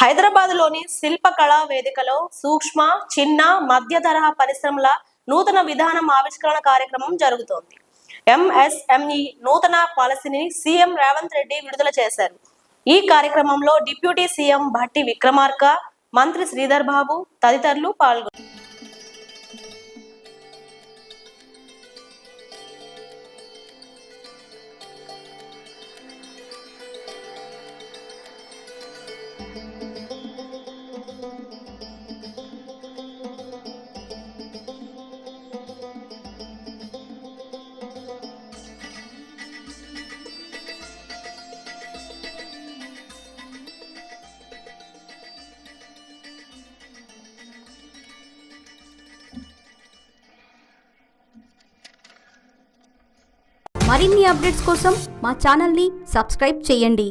హైదరాబాద్లోని శిల్పకళా వేదికలో సూక్ష్మ, చిన్న, మధ్య తరహా పరిశ్రమల నూతన విధానం ఆవిష్కరణ కార్యక్రమం జరుగుతోంది. ఎంఎస్ఎంఈ నూతన పాలసీని సీఎం రేవంత్ రెడ్డి విడుదల చేశారు. ఈ కార్యక్రమంలో డిప్యూటీ సీఎం భట్టి విక్రమార్క, మంత్రి శ్రీధర్ బాబు తదితరులు పాల్గొన్నారు. మరిన్ని అప్డేట్స్ కోసం మా ఛానల్ని సబ్స్క్రైబ్ చేయండి.